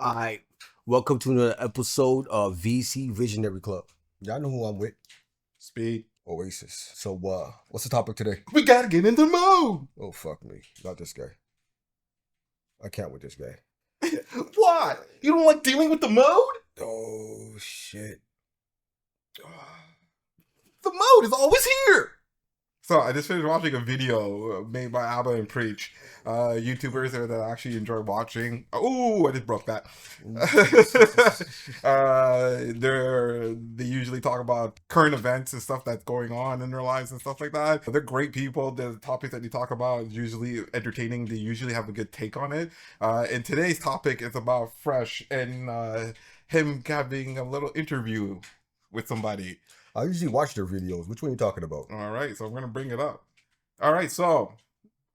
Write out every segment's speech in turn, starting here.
Alright, welcome to another episode of VC Visionary Club. Y'all know who I'm with. Speed. Oasis. So, what's the topic today? We gotta get in the mode. Oh, fuck me. Not this guy. I can't with this guy. Why? You don't like dealing with the mode? Oh, shit. The mode is always here. So I just finished watching a video made by Abba and Preach, YouTubers that I actually enjoy watching. Oh, I just broke that. They usually talk about current events and stuff that's going on in their lives and stuff like that. They're great people. The topics that they talk about is usually entertaining. They usually have a good take on it. And today's topic is about Fresh and him having a little interview with somebody. I usually watch their videos. Which one are you talking about? All right, so I'm going to bring it up. All right, so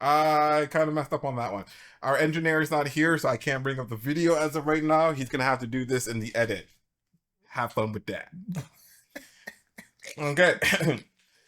I kind of messed up on that one. Our engineer is not here, so I can't bring up the video as of right now. He's going to have to do this in the edit. Have fun with that. Okay.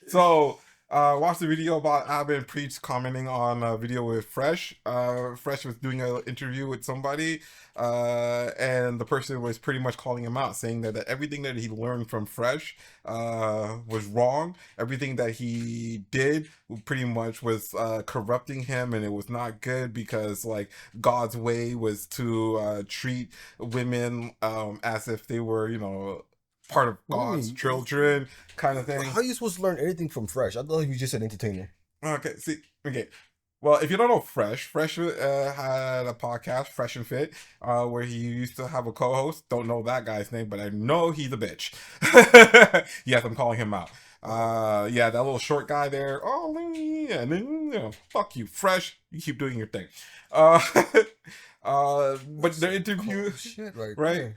So, watch the video about Abba and Preach commenting on a video with Fresh. Fresh was doing an interview with somebody, and the person was pretty much calling him out, saying that everything that he learned from Fresh was wrong. Everything that he did pretty much was corrupting him, and it was not good because, like, God's way was to treat women as if they were, part of God's children, kind of thing. How are you supposed to learn anything from Fresh? I thought he was just an entertainer. Okay. Well, if you don't know Fresh had a podcast, Fresh and Fit, where he used to have a co-host. Don't know that guy's name, but I know he's a bitch. Yes, I'm calling him out. Yeah, that little short guy there. Oh, yeah, fuck you, Fresh. You keep doing your thing. But their interview, shit, right? There.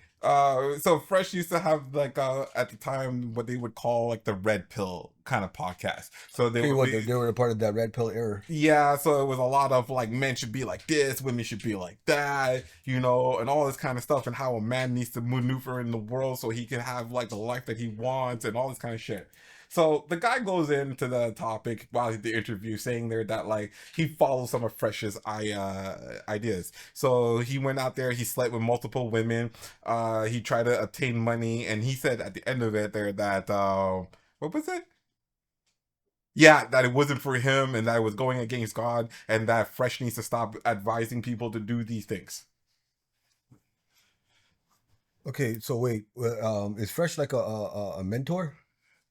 So Fresh used to have like at the time what they would call like the red pill kind of podcast. So they were a part of that red pill era. Yeah, so it was a lot of like men should be like this, women should be like that, and all this kind of stuff, and how a man needs to maneuver in the world so he can have like the life that he wants and all this kind of shit. So the guy goes into the topic while the interview, saying there that like he follows some of Fresh's ideas. So he went out there, he slept with multiple women, he tried to obtain money, and he said at the end of it there that what was it? Yeah, that it wasn't for him, and that it was going against God, and that Fresh needs to stop advising people to do these things. Okay, so wait, is Fresh like a mentor?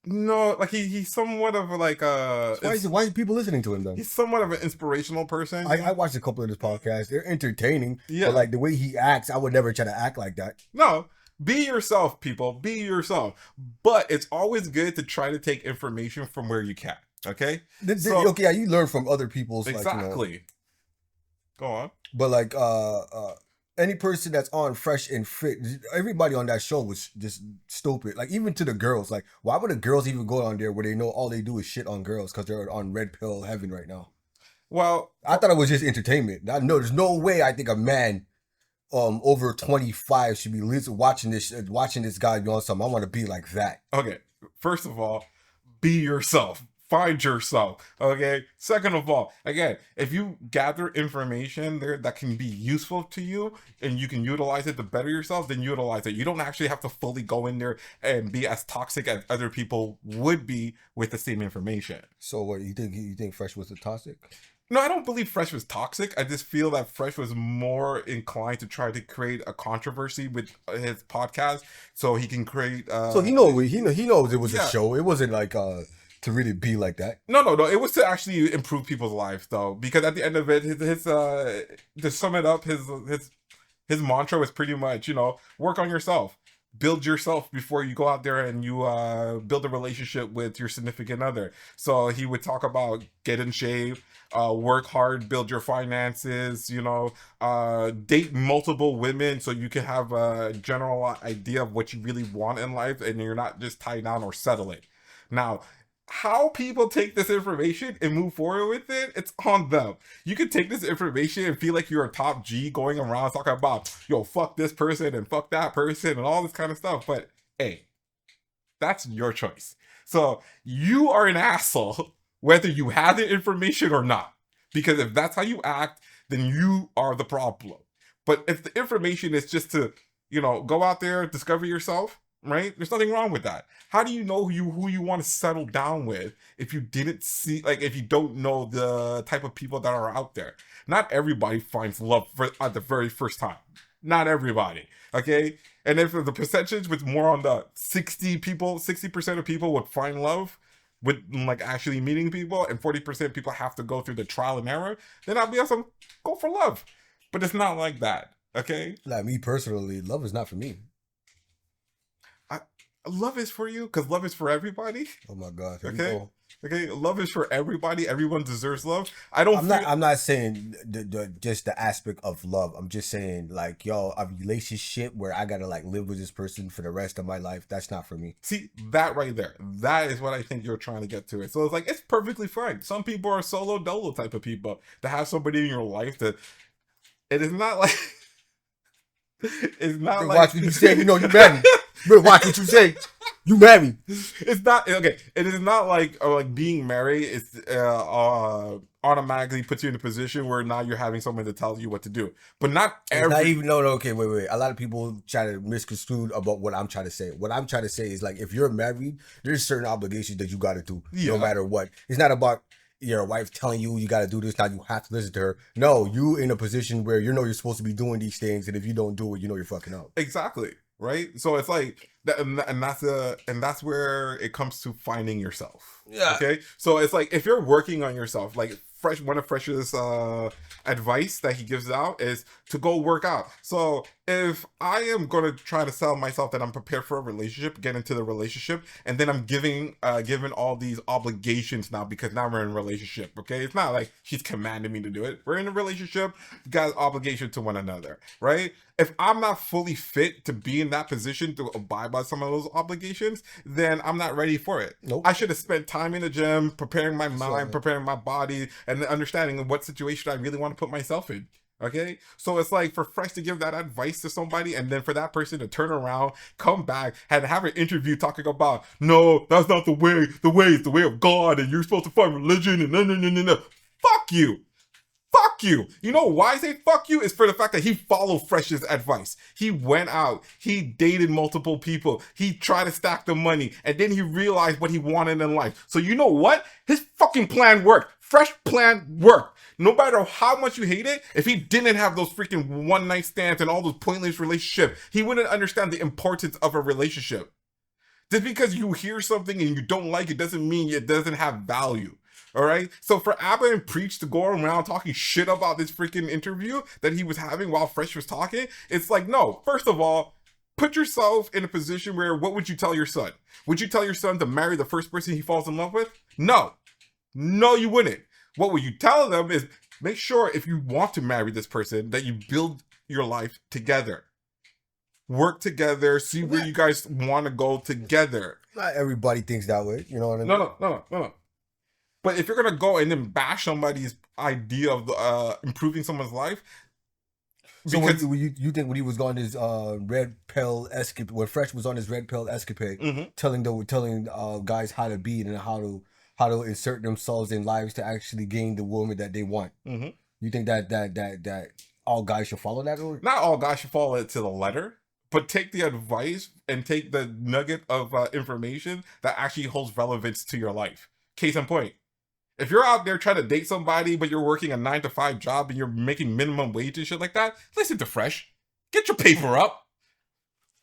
No, like he's somewhat of like a. So why are people listening to him then? He's somewhat of an inspirational person. I watched a couple of his podcasts. They're entertaining. Yeah. But like the way he acts, I would never try to act like that. No, be yourself, people. Be yourself. But it's always good to try to take information from where you can. Okay. Okay, yeah, you learn from other people's exactly. Like, Go on. But like any person that's on Fresh and Fit, everybody on that show was just stupid. Like even to the girls, like why would the girls even go on there where they know all they do is shit on girls because they're on red pill heaven right now? Well, I thought it was just entertainment. I know there's no way I think a man over 25 should be watching this guy doing something. I want to be like that. Okay, first of all, be yourself. Find yourself. Okay. Second of all, again, if you gather information there that can be useful to you and you can utilize it to better yourself, then utilize it. You don't actually have to fully go in there and be as toxic as other people would be with the same information. So what you think Fresh was toxic? No, I don't believe Fresh was toxic. I just feel that Fresh was more inclined to try to create a controversy with his podcast, so he can create. So he knows it was a show. It wasn't like to really be like that. No. It was to actually improve people's lives, though, because at the end of it, his to sum it up, his mantra was pretty much, work on yourself. Build yourself before you go out there and you build a relationship with your significant other. So he would talk about get in shape, work hard, build your finances, date multiple women so you can have a general idea of what you really want in life and you're not just tied down or settling. Now, how people take this information and move forward with it, it's on them. You can take this information and feel like you're a top G going around talking about, yo, fuck this person and fuck that person and all this kind of stuff. But hey, that's your choice. So you are an asshole whether you have the information or not. Because if that's how you act, then you are the problem. But if the information is just to, go out there, discover yourself, right? There's nothing wrong with that. How do you know who you want to settle down with if you didn't see, like, if you don't know the type of people that are out there? Not everybody finds love at the very first time. Not everybody. Okay. And if the percentage was more on the 60% of people would find love with like actually meeting people, and 40% people have to go through the trial and error, then I'll be awesome. Go for love. But it's not like that. Okay. Like me personally, love is not for me. Love is for you because love is for everybody. Oh my God. Here we Okay. go. Okay. Love is for everybody. Everyone deserves love. I'm not saying just the aspect of love. I'm just saying like, yo, a relationship where I gotta like live with this person for the rest of my life. That's not for me. See that right there. That is what I think you're trying to get to it. So it's like, it's perfectly fine. Some people are solo dolo type of people to have somebody in your life that it is not like it's not like watch what you say. You know you married. Better watch what you say. You married. It's not okay. It is not like being married is automatically puts you in a position where now you're having someone to tell you what to do. But not It's not even no. Okay, wait. A lot of people try to misconstrue about what I'm trying to say. What I'm trying to say is like if you're married, there's certain obligations that you got to do, no matter what. It's not about your wife telling you got to do this. Now you have to listen to her. No, you in a position where you're supposed to be doing these things, and if you don't do it, you're fucking up. Exactly. Right. So it's like that, and that's where it comes to finding yourself. Yeah. Okay. So it's like if you're working on yourself, like one of Fresh's advice that he gives out is to go work out. So if I am going to try to sell myself that I'm prepared for a relationship, get into the relationship, and then I'm given all these obligations now because now we're in a relationship. Okay. It's not like she's commanding me to do it. We're in a relationship. You got obligation to one another. Right. If I'm not fully fit to be in that position to abide by some of those obligations, then I'm not ready for it. Nope. I should have spent time in the gym, preparing my mind, preparing my body, and understanding what situation I really want to put myself in. Okay. So it's like for Fresh to give that advice to somebody and then for that person to turn around, come back, and have an interview talking about, no, that's not the way. The way is the way of God, and you're supposed to find religion, and no. Fuck you. Fuck you. You know why I say fuck you? Is for the fact that he followed Fresh's advice. He went out. He dated multiple people. He tried to stack the money. And then he realized what he wanted in life. So you know what? His fucking plan worked. Fresh plan worked. No matter how much you hate it, if he didn't have those freaking one night stands and all those pointless relationships, he wouldn't understand the importance of a relationship. Just because you hear something and you don't like it doesn't mean it doesn't have value. All right. So for Abba and Preach to go around talking shit about this freaking interview that he was having while Fresh was talking, it's like, no, first of all, put yourself in a position where what would you tell your son? Would you tell your son to marry the first person he falls in love with? No, you wouldn't. What would you tell them is make sure if you want to marry this person that you build your life together. Work together, see where you guys want to go together. Not everybody thinks that way. You know what I mean? No. But if you're gonna go and then bash somebody's idea of improving someone's life, so you think when he was on his red pill escapade, when Fresh was on his red pill escapade, telling guys how to be and how to insert themselves in lives to actually gain the woman that they want, you think that all guys should follow that? Or? Not all guys should follow it to the letter, but take the advice and take the nugget of information that actually holds relevance to your life. Case in point. If you're out there trying to date somebody, but you're working a 9-to-5 job and you're making minimum wage and shit like that, listen to Fresh. Get your paper up.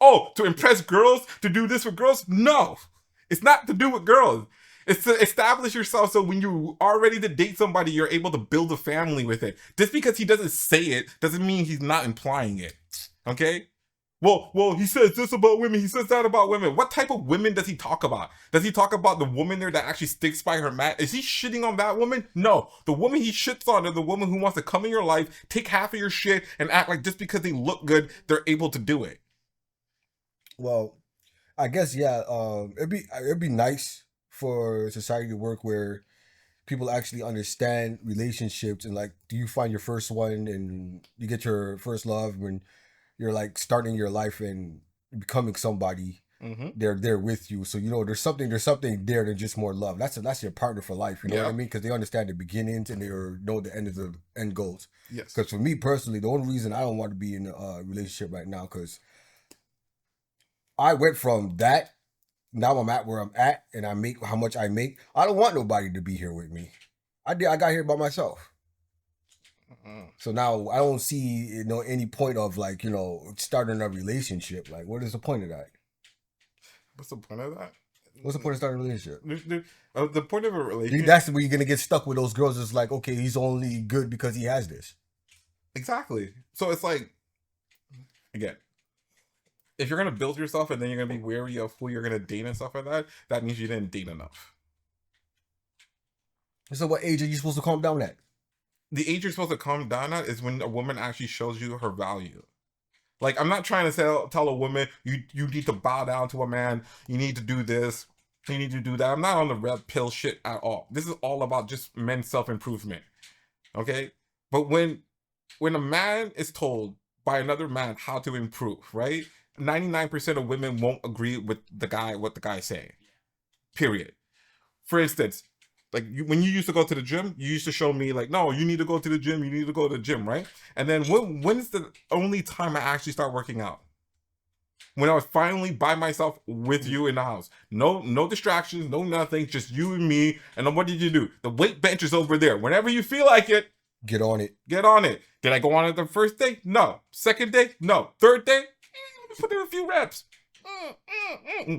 Oh, to impress girls? To do this with girls? No. It's not to do with girls. It's to establish yourself so when you are ready to date somebody, you're able to build a family with it. Just because he doesn't say it doesn't mean he's not implying it. Okay? Well, he says this about women, he says that about women. What type of women does he talk about? Does he talk about the woman there that actually sticks by her mat? Is he shitting on that woman? No. The woman he shits on is the woman who wants to come in your life, take half of your shit, and act like just because they look good, they're able to do it. Well, I guess, yeah, it'd be nice for society to work where people actually understand relationships and like, do you find your first one and you get your first love when you're like starting your life and becoming somebody, Mm-hmm. they're there with you. So you know, there's something there than just more love. That's your partner for life. You know what I Yep. mean? Because they understand the beginnings and they know the end of the end goals. Yes. Because for me personally, the only reason I don't want to be in a relationship right now, because I went from that. Now I'm at where I'm at, and I make how much I make. I don't want nobody to be here with me. I got here by myself. Mm. So now I don't see any point of like starting a relationship. Like, what is the point of that? What's the point of that? What's the point of starting a relationship? The point of a relationship. That's where you're gonna get stuck with those girls. It's like, okay, he's only good because he has this. Exactly. So it's like, again, if you're gonna build yourself and then you're gonna be wary of who you're gonna date and stuff like that, that means you didn't date enough. So what age are you supposed to calm down at? The age you're supposed to calm down at is when a woman actually shows you her value. Like, I'm not trying to tell a woman you need to bow down to a man, you need to do this, you need to do that. I'm not on the red pill shit at all. This is all about just men's self-improvement. Okay? But when a man is told by another man how to improve, right? 99% of women won't agree with what the guy's saying. Period. For instance, like when you used to go to the gym, you used to show me like, no, you need to go to the gym, you need to go to the gym, right? And then when's the only time I actually start working out? When I was finally by myself with you in the house. No distractions, no nothing, just you and me. And then what did you do? The weight bench is over there. Whenever you feel like it, get on it. Get on it. Did I go on it the first day? No. Second day? No. Third day? Let me put in a few reps.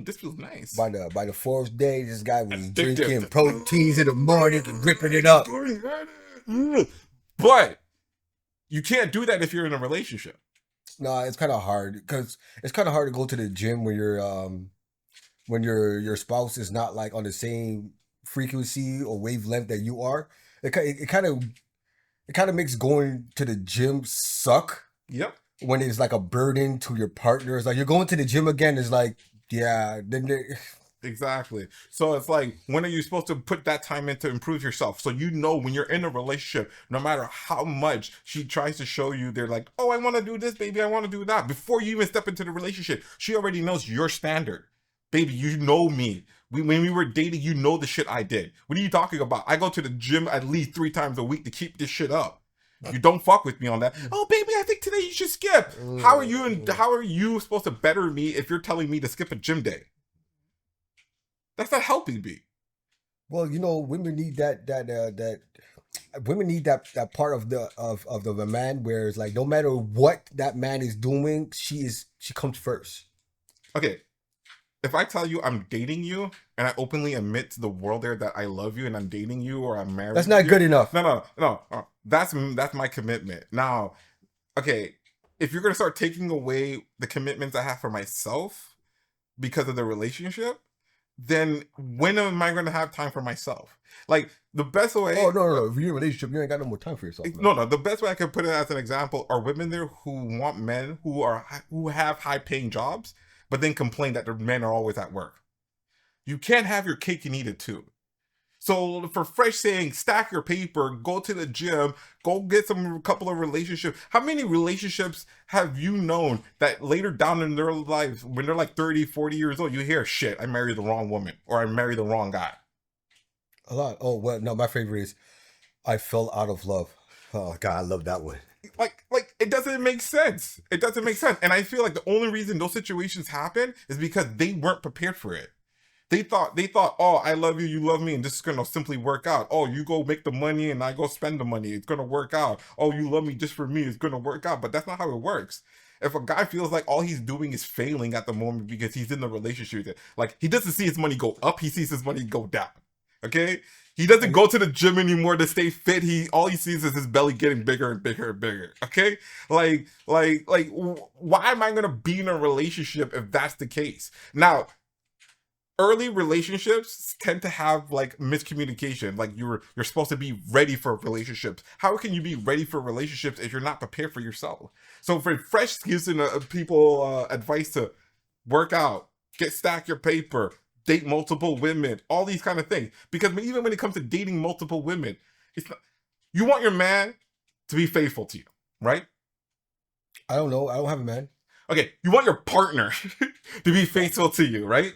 This feels nice. By the fourth day, this guy was drinking proteins in the morning and ripping it up. But you can't do that if you're in a relationship. No, it's kind of hard because it's kind of hard to go to the gym when your spouse is not like on the same frequency or wavelength that you are. It kind of makes going to the gym suck. Yep. When it's like a burden to your partner. It's like you're going to the gym again. It's like, yeah, then exactly. So it's like, when are you supposed to put that time in to improve yourself? So when you're in a relationship, no matter how much she tries to show you, they're like, oh, I want to do this, baby, I want to do that. Before you even step into the relationship, she already knows your standard. Baby, you know me. When we were dating, you know the shit I did. What are you talking about? I go to the gym at least 3 times a week to keep this shit up. You don't fuck with me on that. Oh, baby, I think today you should skip. How are you supposed to better me if you're telling me to skip a gym day? That's not helping me. Well, women need that women need that part of the man where it's like no matter what that man is doing, she comes first. Okay. If I tell you I'm dating you and I openly admit to the world there that I love you and I'm dating you or I'm married, that's not good enough. No. That's my commitment. Now, okay, if you're gonna start taking away the commitments I have for myself because of the relationship, then when am I gonna have time for myself? Like the best way. Oh no! If you're in a relationship, you ain't got no more time for yourself. No. The best way I can put it as an example are women there who want men who have high paying jobs, but then complain that their men are always at work. You can't have your cake and eat it too. So for Fresh saying, stack your paper, go to the gym, go get a couple of relationships. How many relationships have you known that later down in their lives, when they're like 30, 40 years old, you hear, shit, I married the wrong woman or I married the wrong guy? A lot. Oh, well, no, my favorite is, I fell out of love. Oh, God, I love that one. Like it doesn't make sense. It doesn't make sense. And I feel like the only reason those situations happen is because they weren't prepared for it. They thought, oh, I love you, you love me, and this is gonna simply work out. Oh, you go make the money and I go spend the money. It's gonna work out. Oh, you love me just for me. It's gonna work out. But that's not how it works. If a guy feels like all he's doing is failing at the moment because he's in the relationship, like he doesn't see his money go up, he sees his money go down. Okay? He doesn't go to the gym anymore to stay fit. All he sees is his belly getting bigger and bigger and bigger. Okay? Like, why am I gonna be in a relationship if that's the case? Now, early relationships tend to have like miscommunication. Like you're supposed to be ready for relationships. How can you be ready for relationships if you're not prepared for yourself? So for Fresh gives people advice to work out, stack your paper, date multiple women, all these kind of things. Because even when it comes to dating multiple women, you want your man to be faithful to you, right? I don't know. I don't have a man. Okay, you want your partner to be faithful to you, right?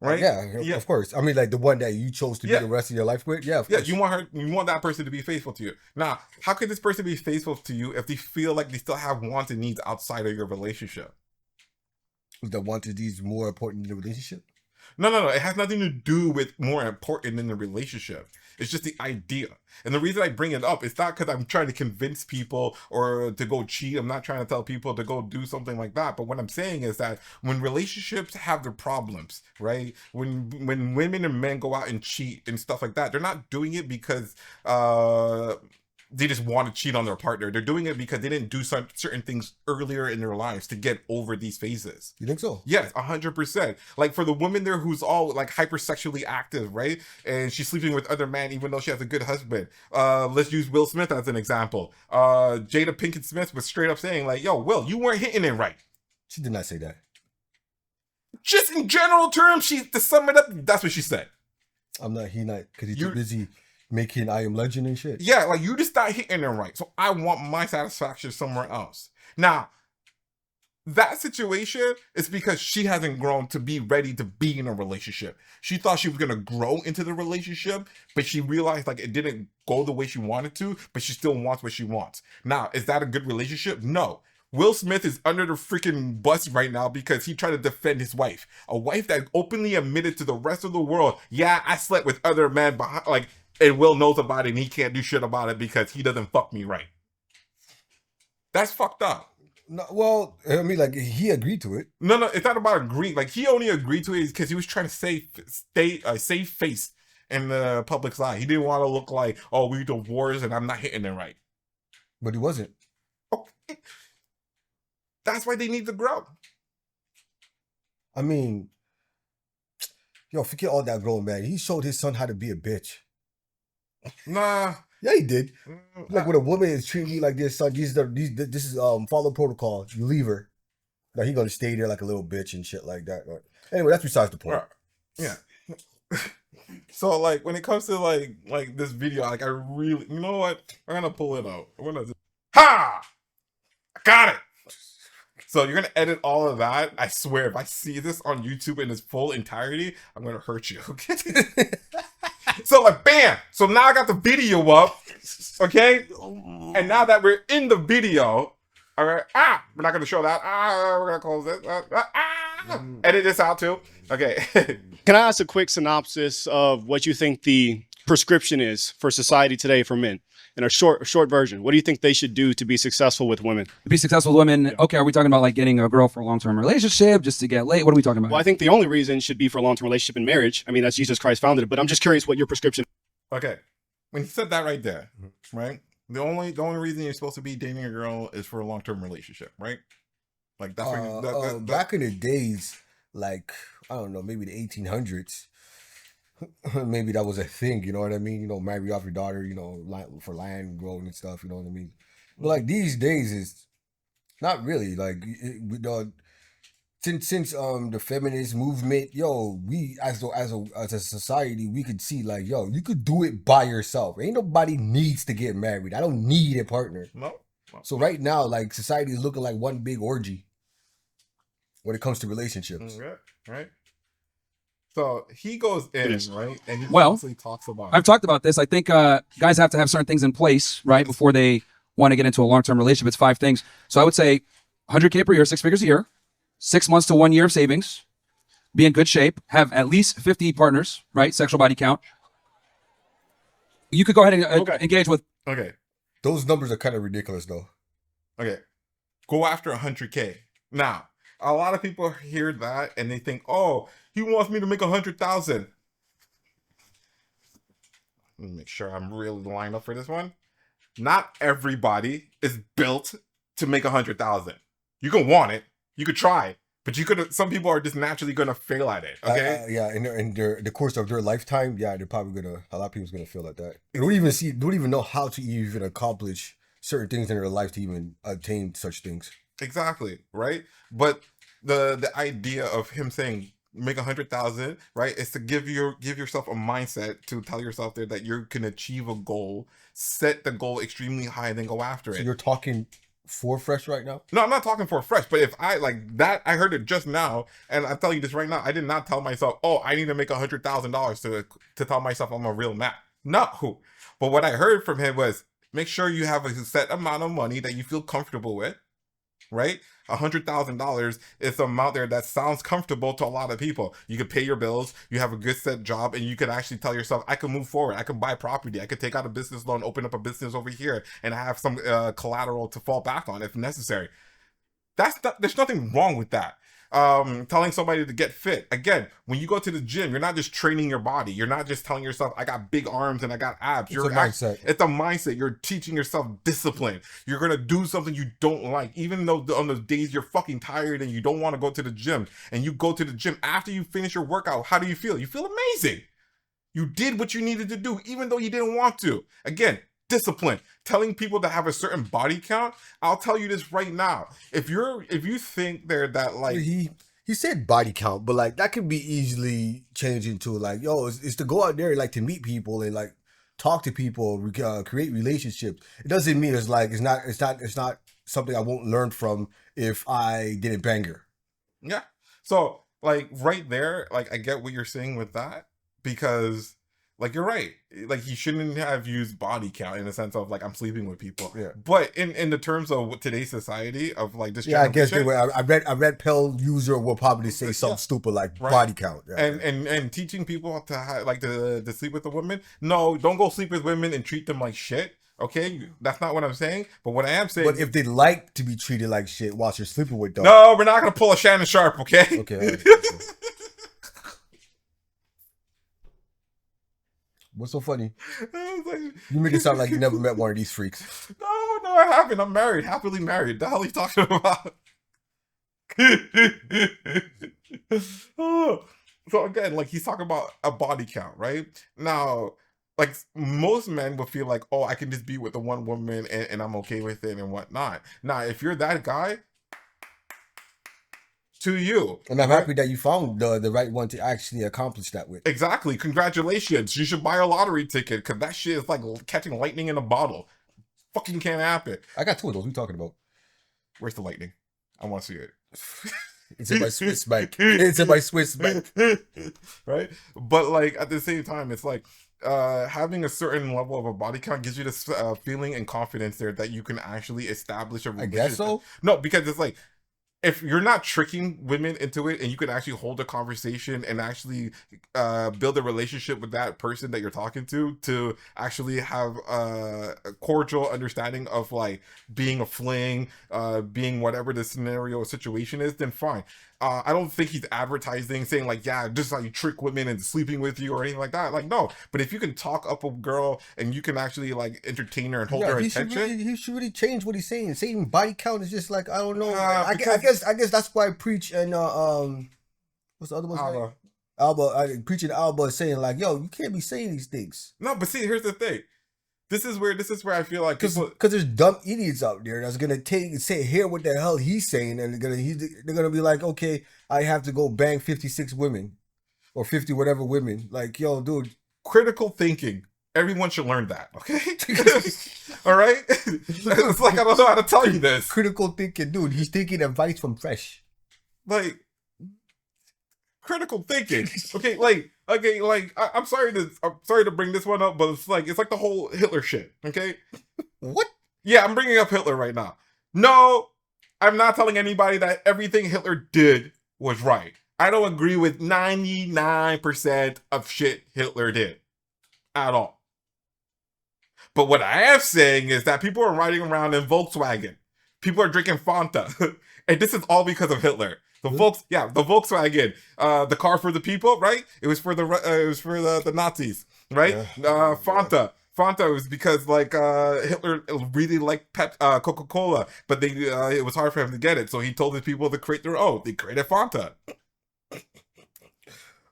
Right? Yeah, of course. I mean, like the one that you chose to be Yeah. the rest of your life with. Yeah, of Yeah, course. you want that person to be faithful to you. Now, how could this person be faithful to you if they feel like they still have wants and needs outside of your relationship? The want to these more important than the relationship. No. It has nothing to do with more important than the relationship. It's just the idea. And the reason I bring it up, it's not because I'm trying to convince people or to go cheat. I'm not trying to tell people to go do something like that. But what I'm saying is that when relationships have their problems, right? When women and men go out and cheat and stuff like that, they're not doing it because they just want to cheat on their partner. They're doing it because they didn't do certain things earlier in their lives to get over these phases. You think so? Yes, 100%. Like for the woman there who's all like hypersexually active, right? And she's sleeping with other men even though she has a good husband. Let's use Will Smith as an example. Jada Pinkett Smith was straight up saying like, yo, Will, you weren't hitting it right. She did not say that. Just in general terms, to sum it up, that's what she said. He not, because he's too busy making I Am Legend and shit. Yeah, like you just not hitting it right. So I want my satisfaction somewhere else. Now, that situation is because she hasn't grown to be ready to be in a relationship. She thought she was going to grow into the relationship, but she realized like it didn't go the way she wanted to, but she still wants what she wants. Now, is that a good relationship? No. Will Smith is under the freaking bus right now because he tried to defend his wife. A wife that openly admitted to the rest of the world, yeah, I slept with other men behind, like, and Will knows about it and he can't do shit about it because he doesn't fuck me right. That's fucked up. No, well, I mean, like he agreed to it. No, it's not about agreeing. Like he only agreed to it because he was trying to save face in the public's eye. He didn't want to look like, oh, we divorced and I'm not hitting it right. But he wasn't. Okay. That's why they need to grow. I mean, yo, forget all that growing, man. He showed his son how to be a bitch. Nah. Yeah, he did. Like when a woman is treating you like this, son, this is follow protocol. You leave her. Now he gonna stay there like a little bitch and shit like that. But anyway, that's besides the point. Yeah. So like when it comes to like this video, like I really, you know what? I'm gonna pull it out. Ha! I got it. So you're gonna edit all of that. I swear, if I see this on YouTube in its full entirety, I'm gonna hurt you. Okay. So like, bam. So now I got the video up. Okay. And now that we're in the video, all right. We're not gonna show that. We're gonna close it. Edit this out too. Okay. Can I ask a quick synopsis of what you think the prescription is for society today for men? In a short version, what do you think they should do to be successful with women? To be successful with women, yeah. Okay, are we talking about like getting a girl for a long-term relationship, just to get laid? What are we talking about? Well, I think the only reason should be for a long-term relationship and marriage. I mean, that's Jesus Christ founded it, but I'm just curious what your prescription. Okay, when he said that right there, right? The only reason you're supposed to be dating a girl is for a long-term relationship, right? Like that's what back in the days, like I don't know, maybe the 1800s. Maybe that was a thing, you know what I mean? You know, marry off your daughter, you know, for land growing and stuff, you know what I mean? But like these days is not really like since the feminist movement, yo, we as a society, we could see like, yo, you could do it by yourself. Ain't nobody needs to get married. I don't need a partner. No. So right now, like society is looking like one big orgy when it comes to relationships. Right. So he goes in, right? And he obviously talks about I've talked about this. I think guys have to have certain things in place, right, before they want to get into a long-term relationship. It's 5 things. So I would say 100K per year, 6 figures a year, 6 months to 1 year of savings, be in good shape, have at least 50 partners, right? Sexual body count. You could go ahead and engage with. Okay. Those numbers are kind of ridiculous, though. Okay. Go after 100K. Now, a lot of people hear that and they think, oh, he wants me to make 100,000. Let me make sure I'm really lined up for this one. Not everybody is built to make 100,000. You can want it, you could try, but you could. Some people are just naturally gonna fail at it. Okay. Yeah, in the course of their lifetime, yeah, they're probably gonna. A lot of people's gonna feel like that. They don't even know how to even accomplish certain things in their life to even attain such things. Exactly, right? But the idea of him saying make 100,000, right, is to give yourself a mindset to tell yourself that you can achieve a goal, set the goal extremely high, and then go after it. So you're talking for fresh right now. No, I'm not talking for fresh, but if I like that, I heard it just now, and I'm telling you this right now. I did not tell myself, "Oh, I need to make $100,000 to tell myself I'm a real man." No, but what I heard from him was, make sure you have a set amount of money that you feel comfortable with, right? $100,000 is the amount there that sounds comfortable to a lot of people. You could pay your bills, you have a good set job, and you could actually tell yourself, I can move forward, I can buy property, I could take out a business loan, open up a business over here, and have some collateral to fall back on if necessary. There's nothing wrong with that. Telling somebody to get fit. Again, when you go to the gym, you're not just training your body. You're not just telling yourself, I got big arms and I got abs. It's a mindset. It's a mindset. You're teaching yourself discipline. You're going to do something you don't like. Even though on those days you're fucking tired and you don't want to go to the gym, and you go to the gym after you finish your workout, how do you feel? You feel amazing. You did what you needed to do, even though you didn't want to. Again, discipline. Telling people to have a certain body count. I'll tell you this right now. If you think they're that like He said body count, but like that could be easily changed into like, yo, it's to go out there like to meet people and like talk to people, create relationships. It doesn't mean it's like it's not something I won't learn from if I didn't bang her. yeah. So like right there, like I get what you're saying with that, because like you're right. Like he shouldn't have used body count in the sense of like I'm sleeping with people. Yeah. But in the terms of today's society of like this, Yeah, I guess they generation, were. I read Pell user will probably say something stupid like Right. body count. Yeah. and teaching people to like to sleep with a woman. No, don't go sleep with women and treat them like shit. Okay, that's not what I'm saying. But what I am saying, But if they like to be treated like shit whilst you're sleeping with them, no, we're not gonna pull a Shannon Sharp. Okay. Okay. All right. What's so funny? I was like, You make it sound like you never met one of these freaks. no, I haven't. I'm married, happily married. The hell are you talking about? Oh, so again, like he's talking about a body count, right? Now, like most men would feel like, oh, I can just be with the one woman and I'm okay with it and whatnot. Now, if you're that guy, to you. And I'm happy that you found the right one to actually accomplish that with. Exactly. Congratulations. You should buy a lottery ticket because that shit is like catching lightning in a bottle. Fucking can't happen. I got two of those. What are you talking about? Where's the lightning? I want to see it. It's in my Swiss bank. It's in my Swiss bank. Right? But like at the same time, it's like having a certain level of a body count gives you this feeling and confidence there that you can actually establish a I relationship. guess so. No, because it's like if you're not tricking women into it and you can actually hold a conversation and actually build a relationship with that person that you're talking to actually have a cordial understanding of like being a fling, being whatever the scenario or situation is, then fine. I don't think he's advertising saying like, yeah, this is how you trick women into sleeping with you or anything like that. Like, no. But if you can talk up a girl and you can actually like entertain her and hold her attention. He should really change what he's saying. Saying body count is just like, I don't know. I Because- guess that's why I preach and what's the other one's name? Alba. Preaching Alba is saying like, yo, you can't be saying these things. No, but see, here's the thing. This is where I feel like Because people, there's dumb idiots out there that's gonna hear what the hell he's saying, and they're gonna be like, okay, I have to go bang 56 women or 50 whatever women. Like, yo, dude, critical thinking. Everyone should learn that, okay? All right? It's like I don't know how to tell you this. critical thinking, dude. He's taking advice from Fresh. Like critical thinking. Okay, like I'm sorry to bring this one up, but it's like the whole Hitler shit, okay? What? Yeah, I'm bringing up Hitler right now. No, I'm not telling anybody that everything Hitler did was right. I don't agree with 99% of shit Hitler did at all. But what I am saying is that people are riding around in Volkswagen. People are drinking Fanta. And this is all because of Hitler. The Volkswagen, the car for the people, right? It was for the Nazis, right? Yeah. Fanta was because like Hitler really liked Coca-Cola, but it was hard for him to get it, so he told his people to create their own. They created Fanta.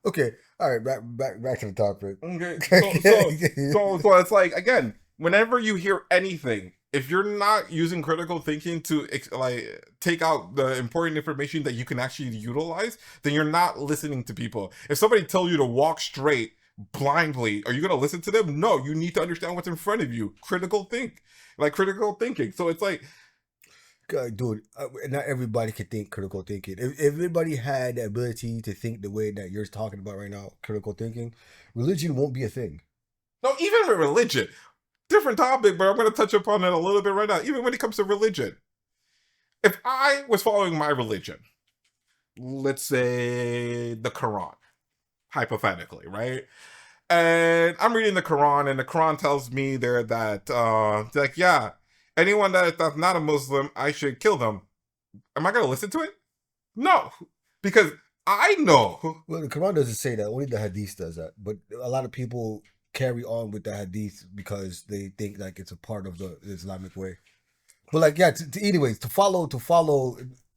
Okay, all right, back to the topic. Okay, so it's like again, whenever you hear anything, if you're not using critical thinking to like take out the important information that you can actually utilize, then you're not listening to people. If somebody tells you to walk straight blindly, are you going to listen to them? No, you need to understand what's in front of you. Critical thinking. So it's like Dude, not everybody can think critical thinking. If everybody had the ability to think the way that you're talking about right now, critical thinking, religion won't be a thing. No, even with religion, different topic, but I'm going to touch upon it a little bit right now. Even when it comes to religion, if I was following my religion, let's say the Quran, hypothetically, right? And I'm reading the Quran, and the Quran tells me there that, like, yeah, anyone that's not a Muslim, I should kill them. Am I going to listen to it? No, because I know. Well, the Quran doesn't say that. Only the Hadith does that. But a lot of people carry on with the Hadith because they think like it's a part of the Islamic way. But like, yeah. Anyways, to follow.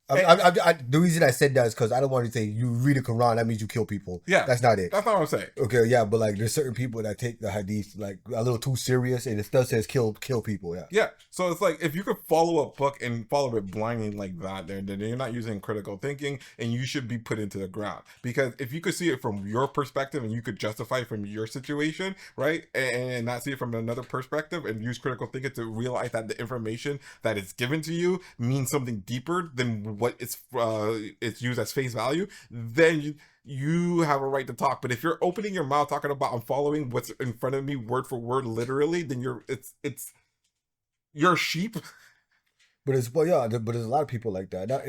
The reason I said that is because I don't want to say you read the Quran, that means you kill people. Yeah, that's not it. That's not what I'm saying. Okay, yeah, but like there's certain people that take the Hadith like a little too serious, and it still says kill people. Yeah. Yeah. So it's like if you could follow a book and follow it blindly like that, then you're not using critical thinking, and you should be put into the ground. Because if you could see it from your perspective and you could justify it from your situation, right, and not see it from another perspective, and use critical thinking to realize that the information that is given to you means something deeper than what it's used as face value, then you have a right to talk. But if you're opening your mouth talking about I'm following what's in front of me word for word literally, then you're a sheep. But there's a lot of people like that. Not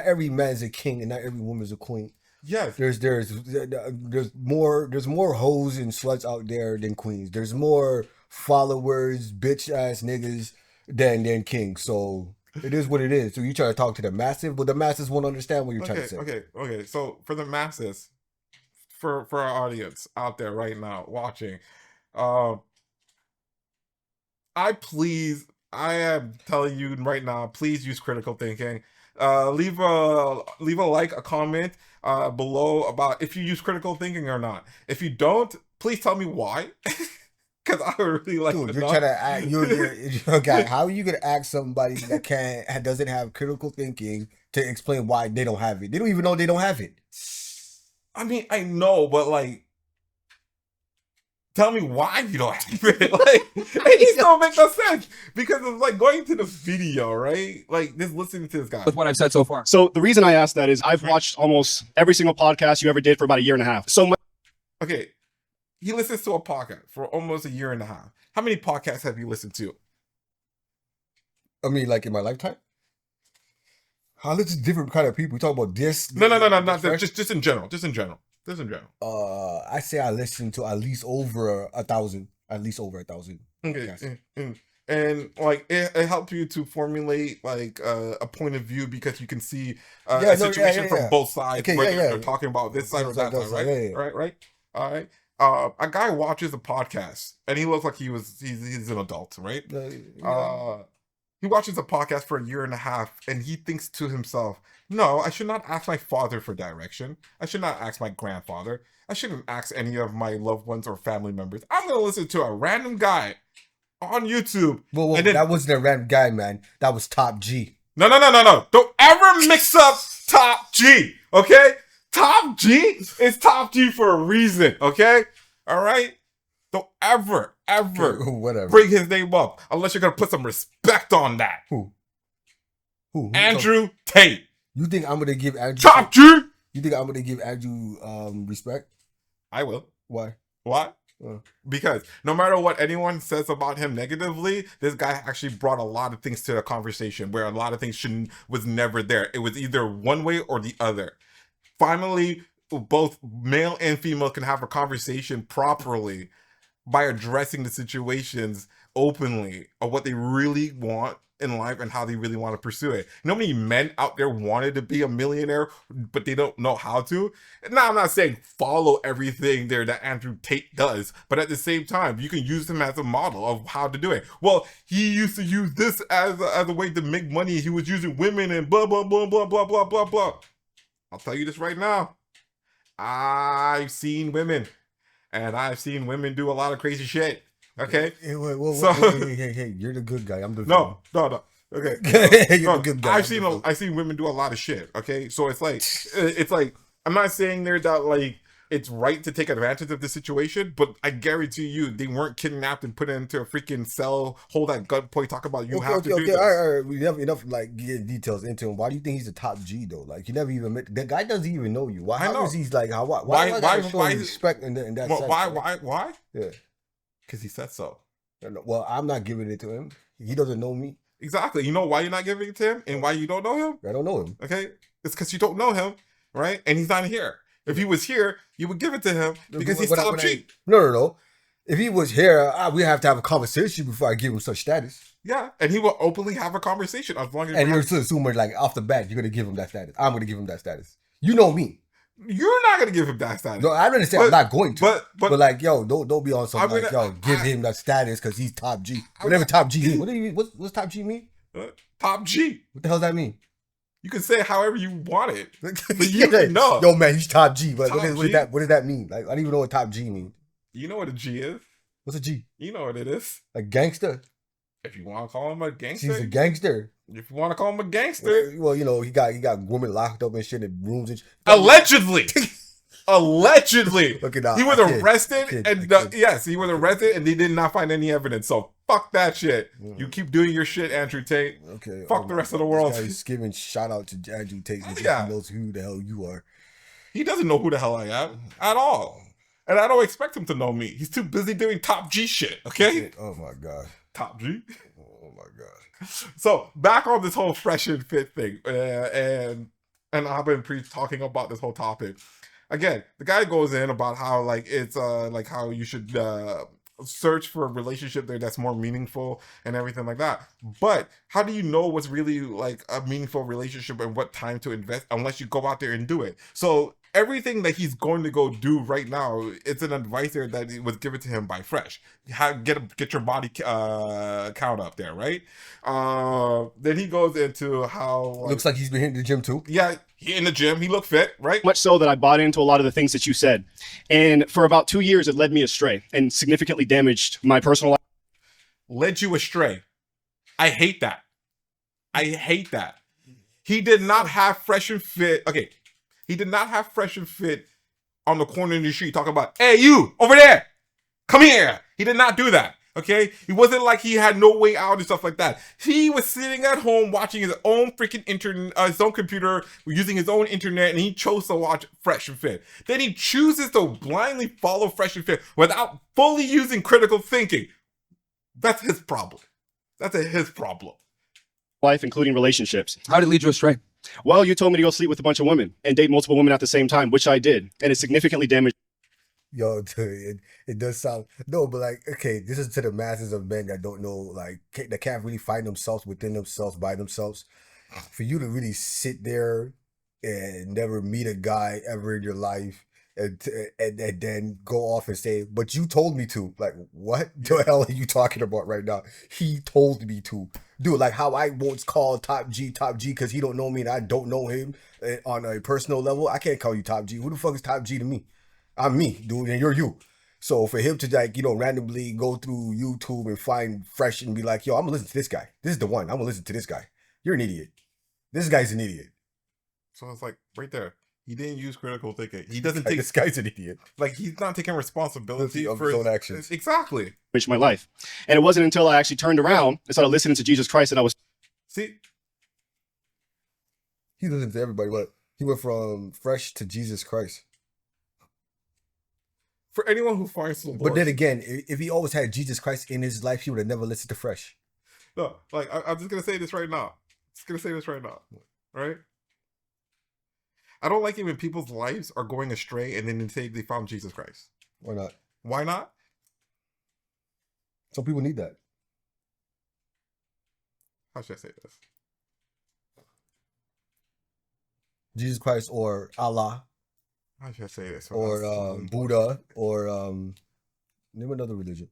every man's a king and not every woman's a queen. Yes. There's more hoes and sluts out there than queens. There's more followers, bitch ass niggas than kings. So it is what it is. So you try to talk to the masses, but the masses won't understand what you're trying to say. Okay. So for the masses, for our audience out there right now watching, I am telling you right now, please use critical thinking. Leave a like, a comment below about if you use critical thinking or not. If you don't, please tell me why. Because I would really like to know. Trying to act, you're a guy. How are you gonna ask somebody that doesn't have critical thinking to explain why they don't have it? They don't even know they don't have it. I mean, I know, but like, tell me why you don't have it. Like, it just don't make no sense because it's like going to the video, right? Like, just listening to this guy. With what I've said so far. So the reason I asked that is I've watched almost every single podcast you ever did for about a year and a half. So much. Okay. He listens to a podcast for almost a year and a half. How many podcasts have you listened to? I mean, like in my lifetime? How listen to different kind of people. We talk about this. No. Just in general. I say I listen to at least over 1,000. At least over 1,000. Okay. And like it helped you to formulate like a point of view because you can see a situation from both sides. Okay, they're talking about this side or that side, right? Right. All right. A guy watches a podcast and he looks like he's an adult, right? He watches a podcast for a year and a half and he thinks to himself, no, I should not ask my father for direction. I should not ask my grandfather. I shouldn't ask any of my loved ones or family members. I'm going to listen to a random guy on YouTube. Well, that wasn't a random guy, man. That was Top G. No. Don't ever mix up Top G, okay? Top G is Top G for a reason, okay? All right? Don't ever whatever bring his name up unless you're going to put some respect on that. Who Andrew Tate. You think I'm going to give Andrew... Top G? You think I'm going to give Andrew respect? I will. Why? Because no matter what anyone says about him negatively, this guy actually brought a lot of things to the conversation where a lot of things was never there. It was either one way or the other. Finally, both male and female can have a conversation properly by addressing the situations openly of what they really want in life and how they really want to pursue it. You know how many men out there wanted to be a millionaire, but they don't know how to? Now, I'm not saying follow everything there that Andrew Tate does, but at the same time, you can use him as a model of how to do it. Well, he used to use this as a way to make money. He was using women and blah, blah, blah, blah, blah, blah, blah, blah. I'll tell you this right now. I've seen women, and I've seen women do a lot of crazy shit. Okay? Hey, you're the good guy. I'm the No. Okay. You're the good guy. I've seen women do a lot of shit. Okay? So it's like I'm not saying there that like it's right to take advantage of the situation, but I guarantee you they weren't kidnapped and put into a freaking cell, hold at gunpoint, talk about you have to do this. All right. We never enough like get details into him. Why do you think he's the top G though? Like you never even met the guy doesn't even know you. Why? I know. How is he like? Why respect in that? Well, sense, why? like? Why? Yeah. Because he said so. Well, I'm not giving it to him. He doesn't know me. Exactly. You know why you're not giving it to him and why you don't know him? I don't know him. Okay? It's because you don't know him, right? And he's not here. If he was here, you would give it to him because he's top G. No. If he was here, we have to have a conversation before I give him such status. Yeah, and he will openly have a conversation as long as And you're still assuming like off the bat you're gonna give him that status. I'm gonna give him that status. You know me. you're not gonna give him that status. No, I don't understand. I'm not going to. But like, yo, don't be on some I'm like, gonna- yo, give him that status because he's top G. Whatever top G mean. What do you what's top G mean? Top G. What the hell does that mean? You can say it however you want it. But you know. Yo, man, he's top G. But Top G? what does that mean? Like, I don't even know what top G means. You know what a G is. What's a G? You know what it is. A gangster. If you want to call him a gangster, She's a gangster. if you want to call him a gangster, Well, you know, he got women locked up and shit in rooms and allegedly. Allegedly, Look at that. he was I kid. arrested, I kid. and I kid. yes, he was arrested, and they did not find any evidence. So fuck that shit. Mhm. You keep doing your shit, Andrew Tate. Okay. Fuck the rest of the world. This guy's giving shout out to Andrew Tate because Yeah. he knows who the hell you are. He doesn't know who the hell I am at all, and I don't expect him to know me. He's too busy doing top G shit. Okay, Oh my god. top G. Oh my god. So back on this whole fresh and fit thing, and I've been talking about this whole topic. Again, the guy goes in about how like it's like how you should search for a relationship there that's more meaningful and everything like that. But how do you know what's really like a meaningful relationship and what time to invest unless you go out there and do it? So everything that he's going to go do right now, it's an advisor that was given to him by Fresh. Get your body count up there, right? Then he goes into how Looks like he's been hitting the gym too. yeah, he in the gym, he looked fit, right? Much so that I bought into a lot of the things that you said. And for about 2 years, it led me astray and significantly damaged my personal life. Led you astray. I hate that. I hate that. He did not have Fresh and Fit. Okay, he did not have Fresh and Fit on the corner of the street talking about, hey, you over there, come here. He did not do that. Okay, it wasn't like he had no way out and stuff like that. He was sitting at home watching his own freaking internet, his own computer, using his own internet, and he chose to watch Fresh and Fit. Then he chooses to blindly follow Fresh and Fit without fully using critical thinking. That's his problem. That's his problem. Life, including relationships. How did it lead you astray? Well, you told me to go sleep with a bunch of women and date multiple women at the same time, which I did. And it significantly damaged. Yo, dude, it does sound no, but like, okay, this is to the masses of men that don't know, like, that can't really find themselves within themselves by themselves. For you to really sit there and never meet a guy ever in your life, and then go off and say, "But you told me to." Like, what the hell are you talking about right now? He told me to, dude. Like how I won't call top G because he don't know me and I don't know him on a personal level. I can't call you top G. Who the fuck is top G to me? I'm me, dude, and you're you. So for him to like, you know, randomly go through YouTube and find Fresh and be like, yo, I'm gonna listen to this guy. This is the one. I'm gonna listen to this guy. You're an idiot. This guy's an idiot. So it's like right there. He didn't use critical thinking. He doesn't take This guy's an idiot. like he's not taking responsibility Of for his own actions. Exactly. my life. And it wasn't until I actually turned around and started listening to Jesus Christ that I was See, He listened to everybody. What? He went from Fresh to Jesus Christ. for anyone who finds the Lord, But then again, if he always had Jesus Christ in his life, he would have never listened to Fresh. no, like I'm just gonna say this right now. Right? I don't like it when people's lives are going astray and then they say they found Jesus Christ. Why not? Why not? Some people need that. How should I say this? Jesus Christ or Allah How should I say this? or Buddha or name another religion.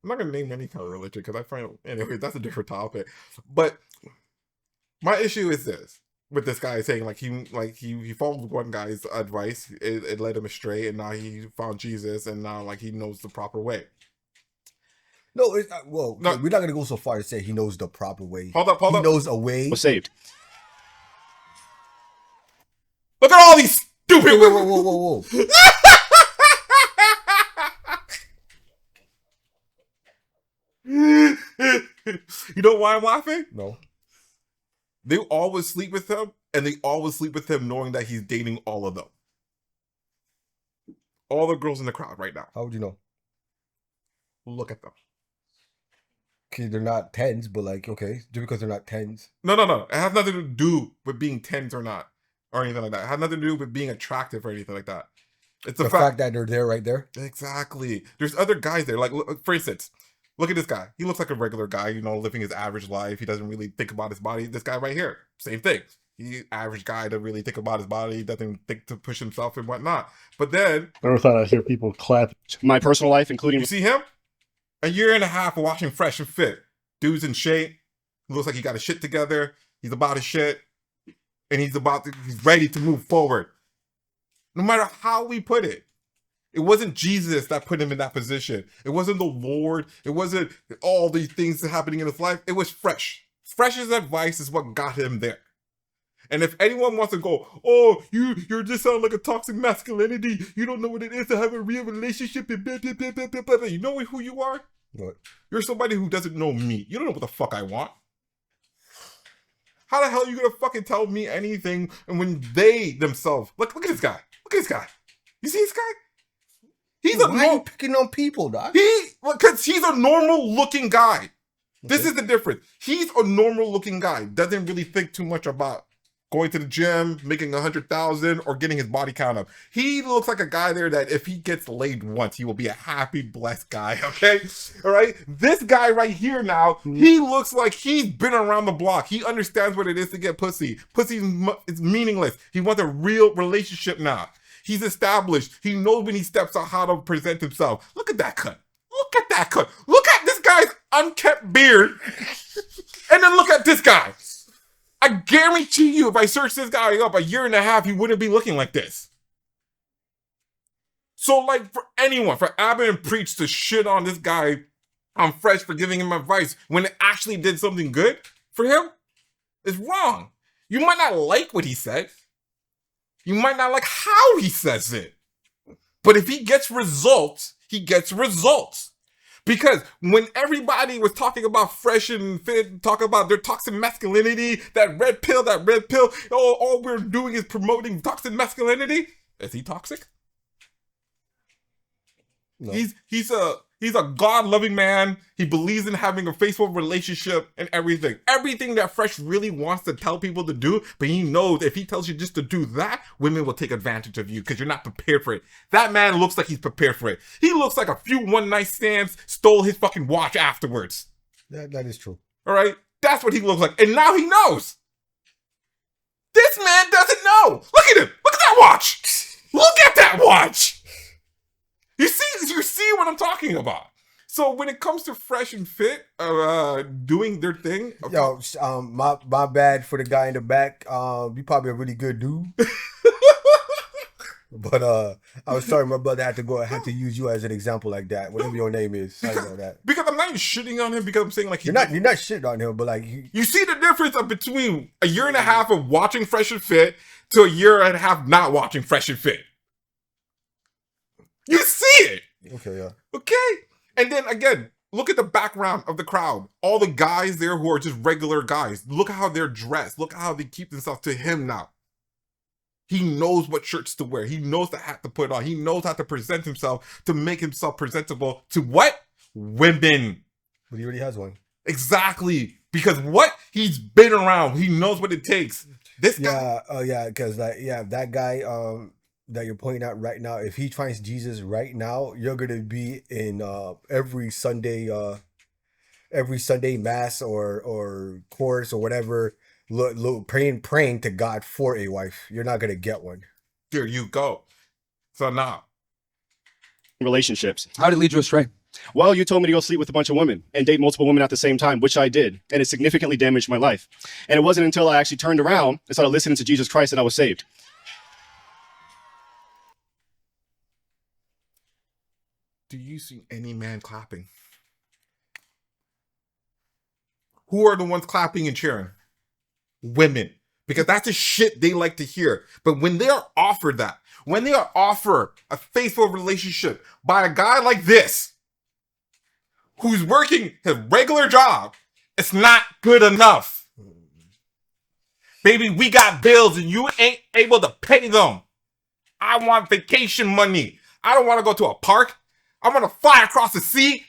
I'm not gonna name any kind of religion because I find anyway that's a different topic. But my issue is this with this guy saying like he followed one guy's advice, it led him astray, and now he found Jesus, and now like he knows the proper way. No, No. we're not gonna go so far to say he knows the proper way. Hold up. He knows a way. saved. Look at all these Okay, whoa. You know why I'm laughing? No. They always sleep with him, and they always sleep with him knowing that he's dating all of them. All the girls in the crowd right now. How would you know? Look at them. Okay, they're not tens, but like, okay, just because they're not tens. No. It has nothing to do with being tens or not, or anything like that. It has nothing to do with being attractive or anything like that. It's The fact that they're there right there. Exactly. There's other guys there. Like, for instance, look at this guy. He looks like a regular guy, you know, living his average life. He doesn't really think about his body. This guy right here, same thing. He average guy doesn't really think about his body, doesn't think to push himself and whatnot. But then Never thought I'd hear people clap. My personal life, including you see him, a year and a half of watching Fresh and Fit. Dude's in shape. He looks like he got his shit together. He's about his shit, and he's ready to move forward. No matter how we put it. It wasn't Jesus that put him in that position. It wasn't the Lord. It wasn't all these things happening in his life. It was Fresh. Fresh's advice is what got him there. And if anyone wants to go, oh, you're just sound like a toxic masculinity. You don't know what it is to have a real relationship. And blah, blah, blah, blah, blah, blah. You know who you are? What? You're somebody who doesn't know me. You don't know what the fuck I want. How the hell are you gonna fucking tell me anything? And when they themselves, look at this guy. Look at this guy. You see this guy? He's Why are you picking on people, dog? Because he's a normal looking guy. This is the difference. He's a normal looking guy. Doesn't really think too much about going to the gym, making 100,000, or getting his body count up. He looks like a guy there that if he gets laid once, he will be a happy, blessed guy, okay? All right? This guy right here now, he looks like he's been around the block. He understands what it is to get pussy. Pussy is meaningless. He wants a real relationship now. He's established. He knows when he steps out how to present himself. Look at that cut. Look at that cut. Look at this guy's unkept beard. And then look at this guy. I guarantee you, if I search this guy up a year and a half, he wouldn't be looking like this. So, like, for anyone, for Abbott and Preach to shit on this guy, I'm Fresh for giving him advice when it actually did something good for him, is wrong. You might not like what he said. You might not like how he says it. But if he gets results, he gets results. Because when everybody was talking about Fresh and Fit, talking about their toxic masculinity, that red pill, all we're doing is promoting toxic masculinity. Is he toxic? No. He's a God-loving man. He believes in having a faithful relationship and everything. Everything that Fresh really wants to tell people to do, but he knows if he tells you just to do that, women will take advantage of you because you're not prepared for it. That man looks like he's prepared for it. He looks like a few one-night stands stole his fucking watch afterwards. That is true. All right? That's what he looks like. And now he knows. This man doesn't know. Look at him. Look at that watch. Look at that watch. You see what I'm talking about. So when it comes to Fresh and Fit, doing their thing, Yo, my bad for the guy in the back. You probably a really good dude. But I was sorry, my brother had to use you as an example like that. Whatever your name is, sorry about that. because I'm not shitting on him, because I'm saying like You're not shitting on him, but like you see the difference of between a year and a half of watching Fresh and Fit to a year and a half not watching Fresh and Fit. You see it. okay, yeah. Okay. And then again, look at the background of the crowd. All the guys there who are just regular guys. Look at how they're dressed. Look at how they keep themselves to him now. He knows what shirts to wear. He knows the hat to put on. He knows how to present himself to make himself presentable to what? Women. But he already has one. Exactly. Because what? He's been around. He knows what it takes. This guy. Yeah, because that guy that you're pointing out right now, if he finds Jesus right now, you're gonna be in every Sunday mass or course or whatever, praying to God for a wife. You're not gonna get one. There you go. So now, relationships. How did it lead you astray? Well, you told me to go sleep with a bunch of women and date multiple women at the same time, which I did. And it significantly damaged my life. And it wasn't until I actually turned around and started listening to Jesus Christ that I was saved. do you see any man clapping? Who are the ones clapping and cheering? Women. because that's the shit they like to hear. But when they are offered that, when they are offered a faithful relationship by a guy like this, who's working his regular job, it's not good enough. Baby, we got bills and you ain't able to pay them. I want vacation money. I don't want to go to a park. I want to fly across the sea.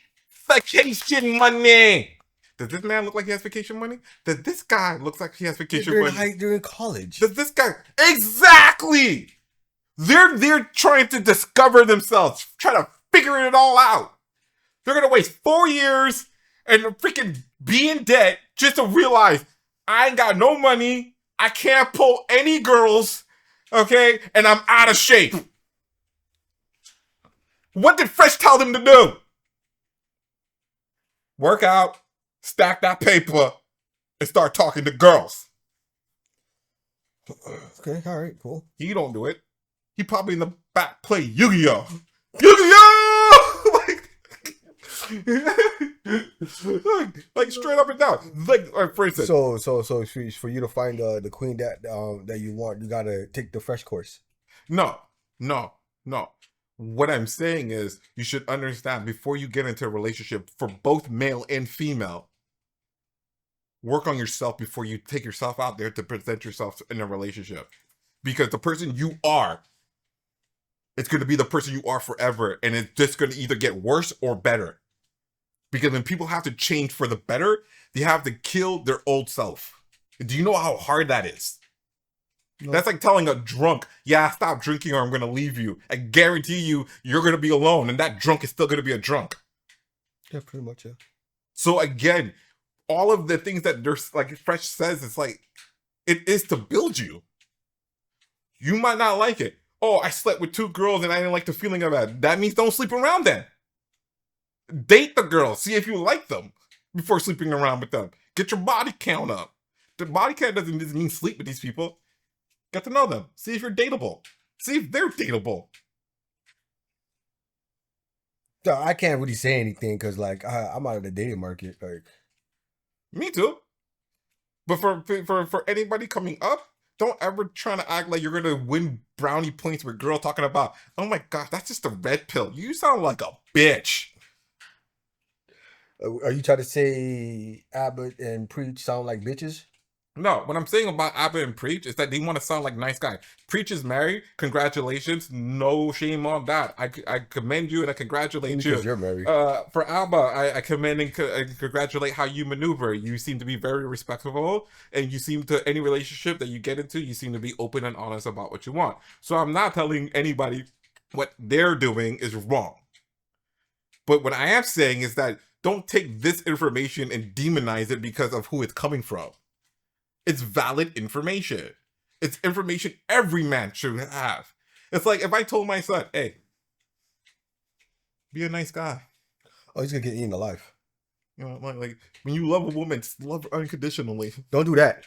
Vacation money. Does this man look like he has vacation money? Does this guy look like he has vacation money? They're in college. Does this guy... Exactly! They're trying to discover themselves, trying to figure it all out. They're going to waste 4 years and freaking be in debt just to realize I ain't got no money, I can't pull any girls, okay, and I'm out of shape. What did Fresh tell them to do? Work out, stack that paper, and start talking to girls. Okay, all right, cool. He don't do it. He probably in the back play Yu-Gi-Oh! Yu-Gi-Oh! like straight up and down. Like for instance. So for you to find the queen that you want, you gotta take the Fresh course. No. What I'm saying is you should understand before you get into a relationship for both male and female, work on yourself before you take yourself out there to present yourself in a relationship. Because the person you are, it's going to be the person you are forever. And it's just going to either get worse or better. Because when people have to change for the better, they have to kill their old self. Do you know how hard that is? No. That's like telling a drunk, yeah, stop drinking or I'm going to leave you. I guarantee you, you're going to be alone. And that drunk is still going to be a drunk. Yeah, pretty much, yeah. So again, all of the things that there's like Fresh says, it's like, it is to build you. You might not like it. Oh, I slept with 2 girls and I didn't like the feeling of that. That means don't sleep around then. Date the girls. See if you like them before sleeping around with them. Get your body count up. The body count doesn't mean sleep with these people. Get to know them. See if you're dateable. See if they're dateable. So I can't really say anything because like I'm out of the dating market. Like, me too. But for anybody coming up, don't ever try to act like you're gonna win brownie points with girl talking about, oh my gosh, that's just a red pill. You sound like a bitch. Are you trying to say Abbott and Preach sound like bitches? No, what I'm saying about Abbott and Preach is that they want to sound like nice guys. Preach is married. Congratulations. No shame on that. I commend you and I congratulate you. Because you're married. For Alba, I commend and congratulate how you maneuver. You seem to be very respectful, and you seem to, any relationship that you get into, you seem to be open and honest about what you want. So I'm not telling anybody what they're doing is wrong. But what I am saying is that don't take this information and demonize it because of who it's coming from. It's valid information. It's information every man should have. It's like if I told my son, hey, be a nice guy. Oh, he's gonna get eaten alive. You know, like when you love a woman, love her unconditionally. Don't do that.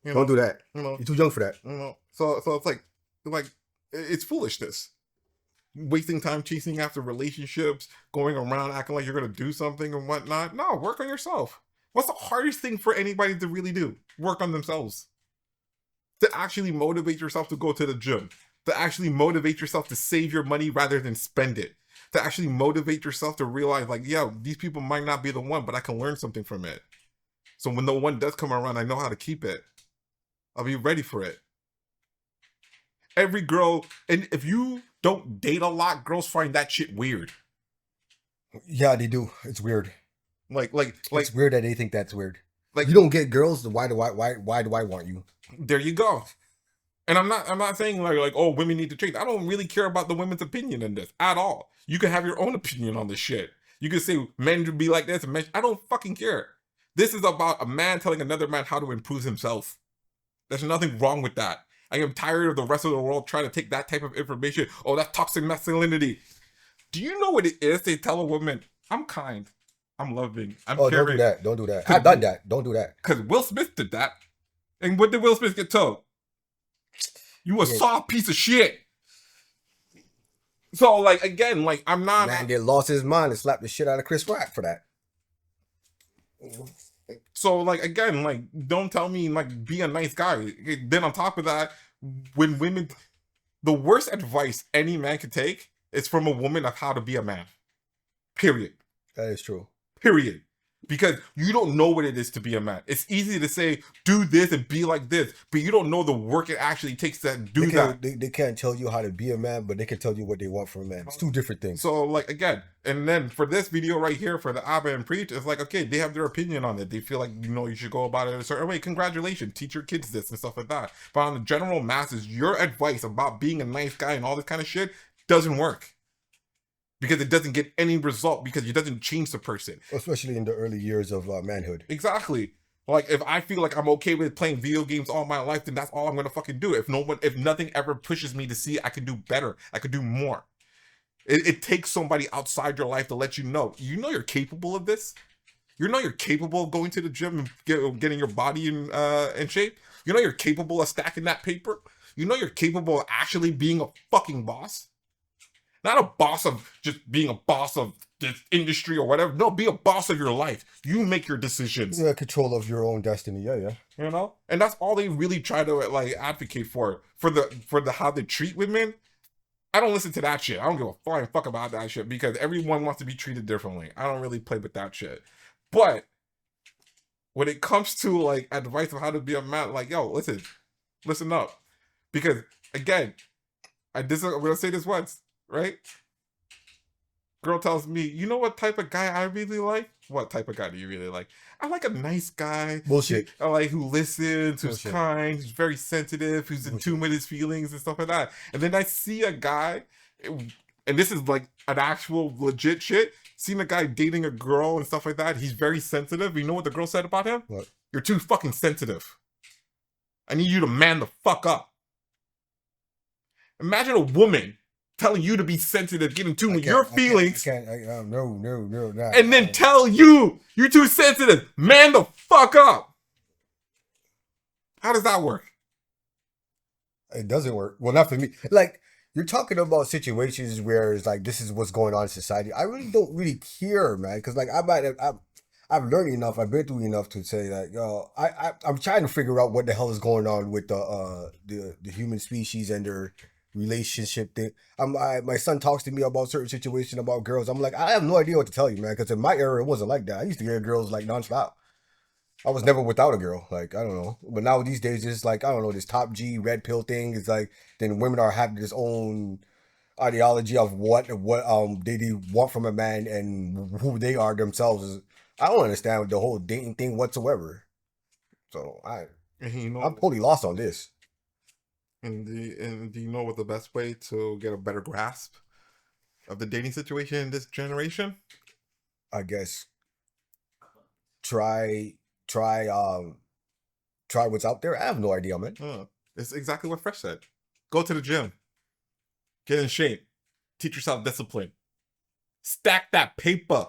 You know, don't do that. You know, you're too young for that. You know, so it's like it's foolishness. Wasting time chasing after relationships, going around acting like you're gonna do something and whatnot. No, work on yourself. What's the hardest thing for anybody to really do? Work on themselves. To actually motivate yourself to go to the gym. To actually motivate yourself to save your money rather than spend it. To actually motivate yourself to realize, like, yeah, these people might not be the one, but I can learn something from it. So when the one does come around, I know how to keep it. I'll be ready for it. Every girl, and if you don't date a lot, girls find that shit weird. Yeah, they do. It's weird. Like it's weird that they think that's weird. Like, you don't get girls, why do I want you? There you go. And I'm not saying like oh, women need to change. I don't really care about the women's opinion in this at all. You can have your own opinion on this shit. You can say men should be like this and men, I don't fucking care. This is about a man telling another man how to improve himself. There's nothing wrong with that. I am tired of the rest of the world trying to take that type of information. Oh, that's toxic masculinity. Do you know what it is to tell a woman, I'm kind, I'm loving, I'm caring? Don't do that. Don't do that. I've done that. Don't do that. Because Will Smith did that. And what did Will Smith get told? You a soft piece of shit. So, like, again, like, I'm not... Man, they lost his mind and slapped the shit out of Chris Rock for that. So like again, like don't tell me like be a nice guy. Then on top of that, when women, the worst advice any man could take is from a woman of how to be a man. Period. That is true. Period. Because you don't know what it is to be a man. It's easy to say, do this and be like this, but you don't know the work it actually takes to do that. They can't tell you how to be a man, but they can tell you what they want from a man. It's two different things. So, like, again, and then for this video right here, for the Abba and Preach, it's like, okay, they have their opinion on it. They feel like, you know, you should go about it a certain way. Congratulations. Teach your kids this and stuff like that. But on the general masses, your advice about being a nice guy and all this kind of shit doesn't work. Because it doesn't get any result, because it doesn't change the person. Especially in the early years of manhood. Exactly. Like, if I feel like I'm okay with playing video games all my life, then that's all I'm gonna fucking do. If nothing ever pushes me to see I can do better, I could do more. It takes somebody outside your life to let you know you're capable of this. You know you're capable of going to the gym and getting your body in shape. You know you're capable of stacking that paper. You know you're capable of actually being a fucking boss. Not a boss of just being a boss of this industry or whatever. No, be a boss of your life. You make your decisions. You have control of your own destiny. Yeah. You know? And that's all they really try to like advocate for the how they treat women. I don't listen to that shit. I don't give a flying fuck about that shit, because everyone wants to be treated differently. I don't really play with that shit. But when it comes to like advice on how to be a man, like, yo, listen up. Because again, I'm gonna say this once. Right? Girl tells me, you know what type of guy I really like? What type of guy do you really like? I like a nice guy. Bullshit. I like who listens, who's Bullshit. kind, who's very sensitive, who's in tune with his feelings and stuff like that. And then I see a guy, and this is like an actual legit shit, seeing a guy dating a girl and stuff like that. He's very sensitive. You know what the girl said about him? What? You're too fucking sensitive. I need you to man the fuck up. Imagine a woman telling you to be sensitive, get in tune with your feelings, No. and then tell you're too sensitive. Man the fuck up. How does that work? It doesn't work. Well, not for me. Like, you're talking about situations where it's like, this is what's going on in society. I really don't really care, man. Because, like, I've learned enough. I've been through enough to say that, yo, I'm trying to figure out what the hell is going on with the human species and their relationship thing. My son talks to me about certain situation about girls. I'm like, I have no idea what to tell you, man, because in my era it wasn't like that. I used to get girls like nonstop. I was never without a girl. Like, I don't know. But now these days it's like, I don't know, this top G red pill thing is like, then women are having this own ideology of what they want from a man and who they are themselves. I don't understand the whole dating thing whatsoever. So I'm totally lost on this. And do you know what the best way to get a better grasp of the dating situation in this generation? I guess try what's out there. I have no idea, man. It's exactly what Fresh said. Go to the gym. Get in shape. Teach yourself discipline. Stack that paper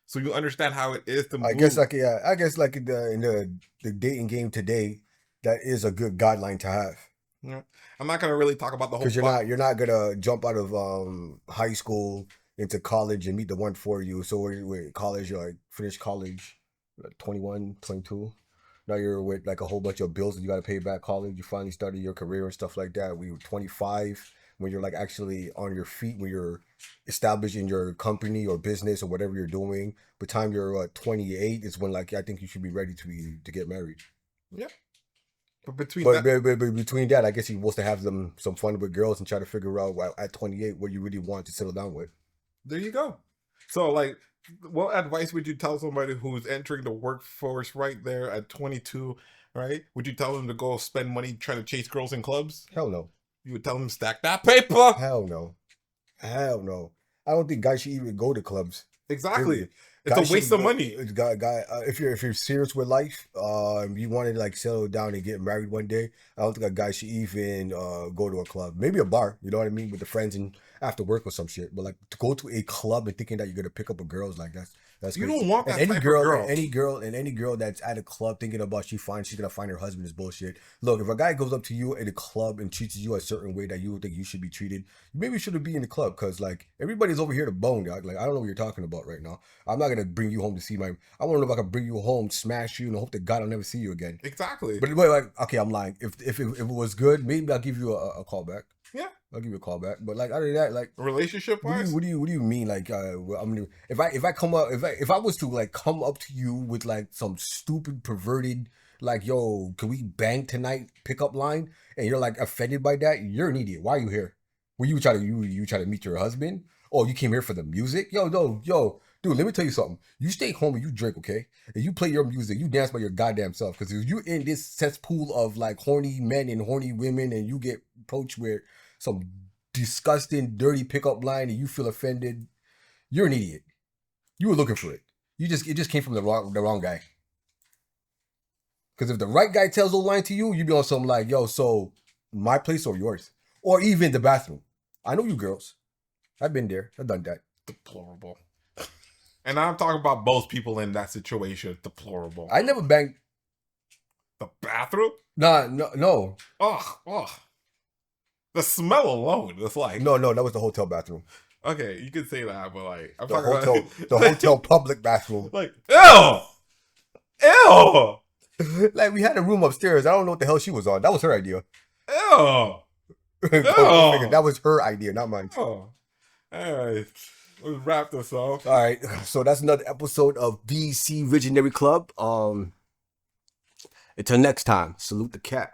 so you understand how it is to move. I guess like in the dating game today, that is a good guideline to have. Yeah. I'm not gonna really talk about the whole, because you're not gonna jump out of high school into college and meet the one for you. So with college, you're like finish college, like 21, 22. Now you're with like a whole bunch of bills that you got to pay back college. You finally started your career and stuff like that. We were 25 when you're like actually on your feet, when you're established in your company or business or whatever you're doing. By the time you're 28 is when like I think you should be ready to get married. Yeah. But between that, I guess you're supposed to have some fun with girls and try to figure out at 28 what you really want to settle down with. There you go. So, like, what advice would you tell somebody who's entering the workforce right there at 22, right? Would you tell them to go spend money trying to chase girls in clubs? Hell no. You would tell them stack that paper? Hell no. I don't think guys should even go to clubs. Exactly. Period. It's a waste of money. If you're serious with life, you want to like settle down and get married one day, I don't think a guy should even go to a club. Maybe a bar, you know what I mean, with the friends and after work or some shit. But like to go to a club and thinking that you're gonna pick up a girl is like That's You crazy. don't want And that any type girl, of girl. any girl that's at a club thinking about she's gonna find her husband is bullshit. Look, if a guy goes up to you in a club and treats you a certain way that you would think you should be treated, maybe you shouldn't be in the club because like everybody's over here to bone, dog. Like I don't know what you're talking about right now. I'm not gonna bring you home to see my. I want to know if I can bring you home, smash you, and hope to God I'll never see you again. Exactly. But like, okay, I'm lying. If it was good, maybe I'll give you a call back. Yeah. I'll give you a call back. But like other than that, like. Relationship wise, What do you mean? Like, I mean, if I come up, if I was to like come up to you with like some stupid perverted, like, yo, can we bang tonight pickup line, and you're like offended by that, you're an idiot. Why are you here? Were you try to you try to meet your husband? Oh, you came here for the music? Yo, no, yo, dude, let me tell you something. You stay home and you drink, okay? And you play your music, you dance by your goddamn self. Because if you in this cesspool of like horny men and horny women, and you get approached with some disgusting, dirty pickup line and you feel offended, you're an idiot. You were looking for it. It just came from the wrong guy. Because if the right guy tells a line to you, you'd be on something like, yo, so my place or yours? Or even the bathroom. I know you girls. I've been there. I've done that. deplorable. And I'm talking about both people in that situation. Deplorable. I never banged. The bathroom? No. Ugh. The smell alone. It's like No, that was the hotel bathroom. okay, you could say that, but like I'm The talking hotel, about the hotel public bathroom. like ew. Like we had a room upstairs. I don't know what the hell she was on. That was her idea. Ew. Go figure. That was her idea, not mine. Oh. Alright. Let's wrap this up. All right, so that's another episode of BC Visionary Club. Until next time, salute the cat.